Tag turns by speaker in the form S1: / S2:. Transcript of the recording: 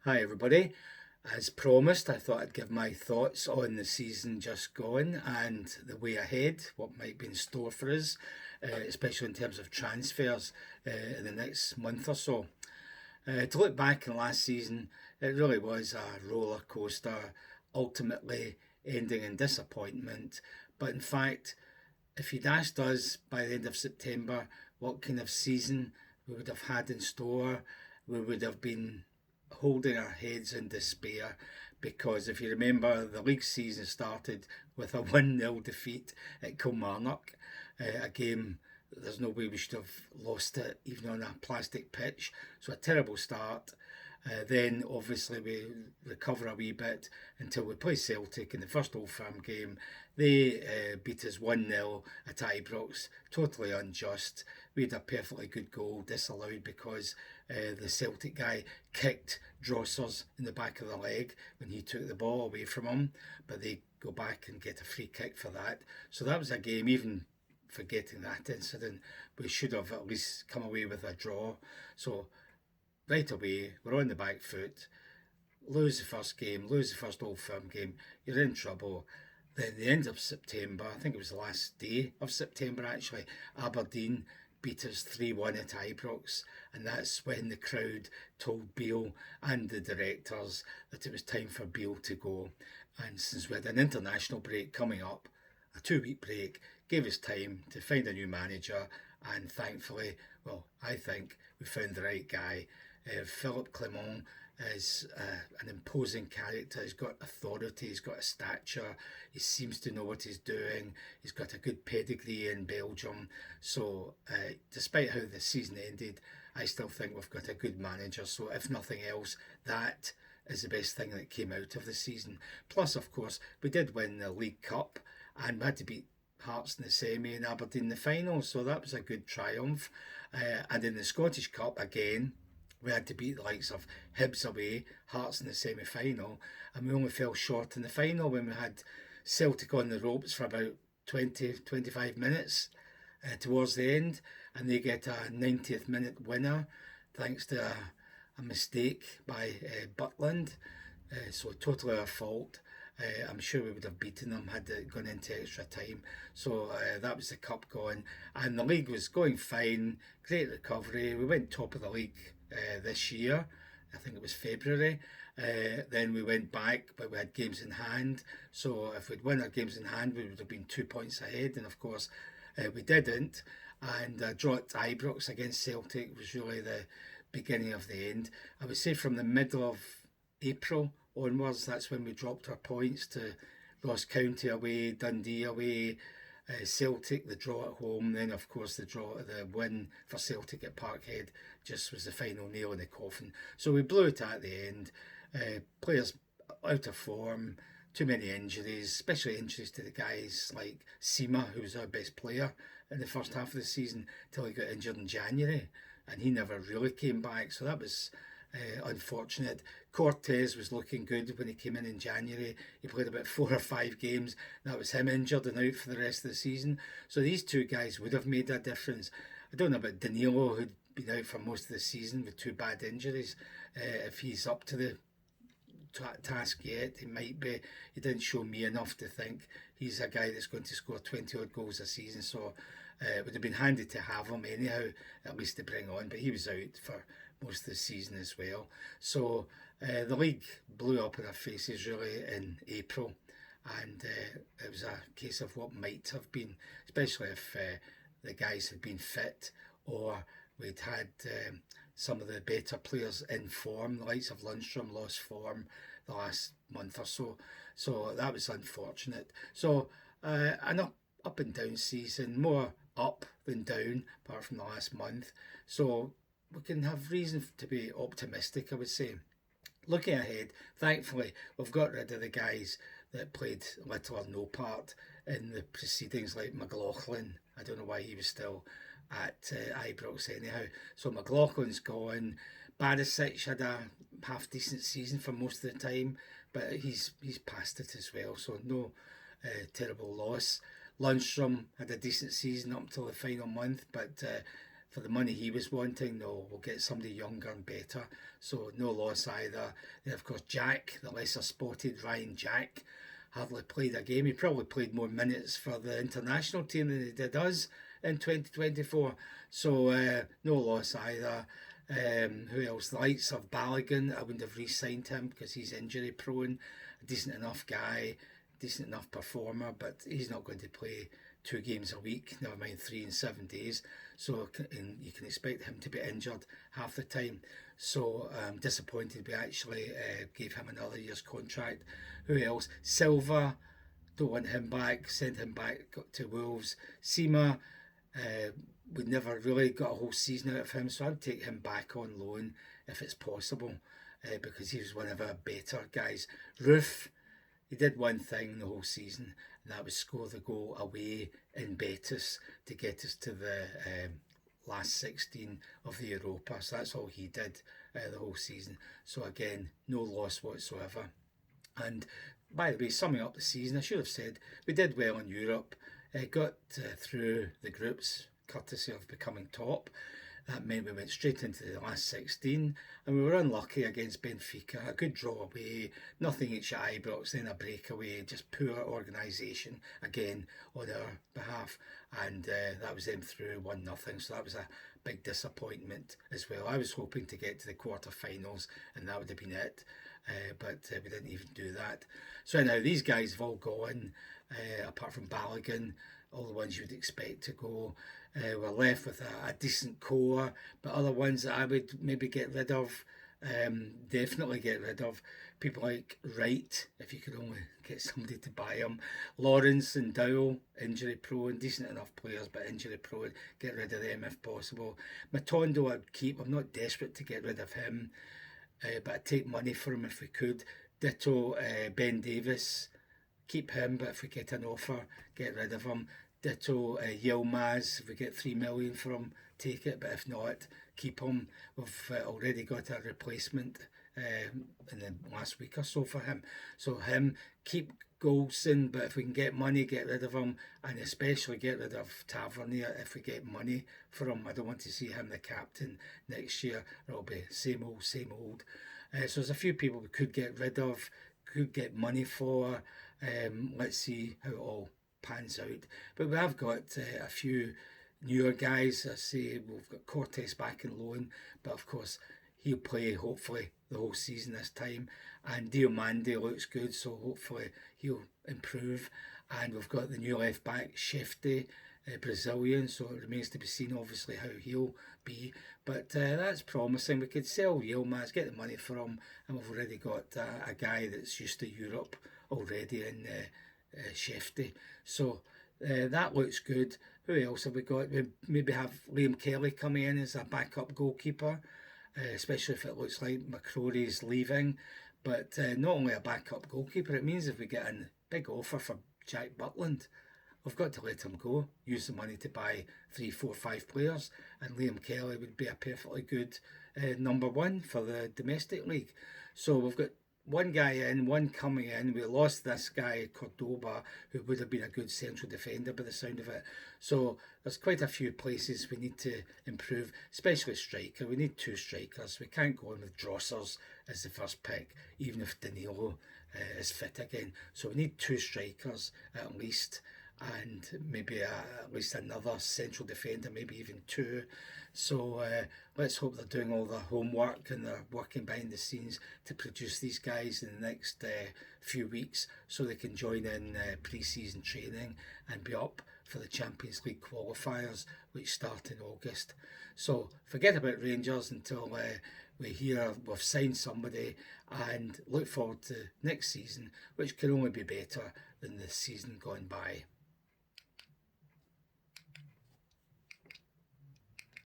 S1: Hi everybody. As promised, I thought I'd give my thoughts on the season just gone and the way ahead, what might be in store for us, especially in terms of transfers in the next month or so. To look back on last season, it really was a roller coaster, ultimately ending in disappointment. But in fact, if you'd asked us by the end of September what kind of season we would have had in store, we would have been holding our heads in despair because if you remember, the league season started with a 1-0 defeat at Kilmarnock, a game there's no way we should have lost it even on a plastic pitch. So a terrible start. Then obviously we recover a wee bit until we play Celtic in the first Old Firm game. They beat us 1-0 at Ibrox, totally unjust. We had a perfectly good goal disallowed because the Celtic guy kicked Drossers in the back of the leg when he took the ball away from him, but they go back and get a free kick for that. So that was a game, even forgetting that incident, we should have at least come away with a draw. So right away, we're on the back foot. Lose the first game, lose the first Old Firm game, you're in trouble. Then the end of September, I think it was the last day of September actually, Aberdeen beat us 3-1 at Ibrox, and that's when the crowd told Beale and the directors that it was time for Beale to go. And since we had an international break coming up, a 2 week break gave us time to find a new manager, and thankfully, well, I think we found the right guy. Philippe Clement is an imposing character. He's got authority, he's got a stature, he seems to know what he's doing, he's got a good pedigree in Belgium. So, despite how the season ended, I still think we've got a good manager. So, if nothing else, that is the best thing that came out of the season. Plus, of course, we did win the League Cup and we had to beat Hearts in the semi and Aberdeen in the final, so that was a good triumph. And in the Scottish Cup, again, we had to beat the likes of Hibs away, Hearts in the semi final, and we only fell short in the final when we had Celtic on the ropes for about 20-25 minutes towards the end, and they get a 90th minute winner thanks to a mistake by Butland. So totally our fault. I'm sure we would have beaten them had it gone into extra time. So that was the cup gone, and the league was going fine. Great recovery. We went top of the league this year. I think it was February. Then we went back, but we had games in hand. So if we'd won our games in hand, we would have been 2 points ahead. And of course, we didn't. And draw at Ibrox against Celtic was really the beginning of the end. I would say from the middle of April onwards, that's when we dropped our points to Ross County away, Dundee away, Celtic, the draw at home, then of course the win for Celtic at Parkhead just was the final nail in the coffin. So we blew it at the end. Players out of form, too many injuries, especially injuries to the guys like Sima, who was our best player in the first half of the season, till he got injured in January, and he never really came back. So that was unfortunate. Cortez was looking good when he came in January. He played about 4 or 5 games. That was him injured and out for the rest of the season. So these two guys would have made a difference. I don't know about Danilo, who'd been out for most of the season with 2 bad injuries. If he's up to the task yet, he might be. He didn't show me enough to think he's a guy that's going to score 20 odd goals a season. So it would have been handy to have him anyhow, at least to bring on. But he was out for most of the season as well. So the league blew up in our faces really in April, and it was a case of what might have been, especially if the guys had been fit or we'd had some of the better players in form. The likes of Lundstrom lost form the last month or so, so that was unfortunate. So an up and down season, more up than down, apart from the last month. So we can have reason to be optimistic, I would say. Looking ahead, thankfully, we've got rid of the guys that played little or no part in the proceedings, like McLaughlin. I don't know why he was still at Ibrox anyhow. So McLaughlin's gone. Barisic had a half decent season for most of the time, but he's past it as well. So no terrible loss. Lundstrom had a decent season up until the final month, but for the money he was wanting. No, we'll get somebody younger and better. So no loss either. Then of course Jack, the lesser spotted Ryan Jack, hardly played a game. He probably played more minutes for the international team than he did us in 2024. So no loss either. Who else? The likes of Balogun, I wouldn't have re-signed him because he's injury prone. A decent enough guy, decent enough performer, but he's not going to play 2 games a week, never mind 3 in 7 days. So you can expect him to be injured half the time. So I'm disappointed we actually gave him another year's contract. Who else? Silva, don't want him back, sent him back to Wolves. Sima, we never really got a whole season out of him, so I'd take him back on loan if it's possible, because he was one of our better guys. Roof, he did one thing the whole season, and that was score the goal away in Betis to get us to the last 16 of the Europa. So that's all he did the whole season. So again, no loss whatsoever. And by the way, summing up the season, I should have said we did well in Europe. Got through the groups courtesy of becoming top. That meant we went straight into the last 16, and we were unlucky against Benfica. A good draw away, nothing at your Ibrox, then a breakaway, just poor organisation again on our behalf, and that was them through 1-0. So that was a big disappointment as well. I was hoping to get to the quarter-finals, and that would have been it, but we didn't even do that. So now these guys have all gone, apart from Balogun, all the ones you would expect to go. We're left with a decent core, but other ones that I would maybe get rid of, definitely get rid of. People like Wright, if you could only get somebody to buy him. Lawrence and Dowell, injury prone, decent enough players, but injury prone. Get rid of them if possible. Matondo I'd keep. I'm not desperate to get rid of him, but I'd take money for him if we could. Ditto Ben Davis. Keep him, but if we get an offer, get rid of him. Ditto Yilmaz, if we get 3 million for him, take it, but if not, keep him. We've already got a replacement in the last week or so for him. So him, keep Golson, but if we can get money, get rid of him, and especially get rid of Tavernier if we get money for him. I don't want to see him the captain next year. It'll be same old, same old. So there's a few people we could get rid of, could get money for. Let's see how it all pans out. But we have got a few newer guys. I say we've got Cortes back in loan, but of course he'll play hopefully the whole season this time. And Diomande looks good, so hopefully he'll improve. And we've got the new left back, Shefty, Brazilian, so it remains to be seen obviously how he'll be. But that's promising. We could sell Yilmaz, get the money for him, and we've already got a guy that's used to Europe already in Shefty. So that looks good. Who else have we got? We maybe have Liam Kelly coming in as a backup goalkeeper, especially if it looks like McCrory's leaving. But not only a backup goalkeeper, it means if we get a big offer for Jack Butland, we've got to let him go, use the money to buy 3, 4, 5 players, and Liam Kelly would be a perfectly good number 1 for the domestic league. So we've got one guy in, one coming in. We lost this guy, Cordoba, who would have been a good central defender by the sound of it. So there's quite a few places we need to improve, especially striker. We need 2 strikers. We can't go in with Drossers as the first pick, even if Danilo is fit again. So we need 2 strikers at least, and maybe at least another central defender, maybe even 2. So let's hope they're doing all the homework and they're working behind the scenes to produce these guys in the next few weeks so they can join in pre-season training and be up for the Champions League qualifiers, which start in August. So forget about Rangers until we hear we've signed somebody, and look forward to next season, which can only be better than the season gone by.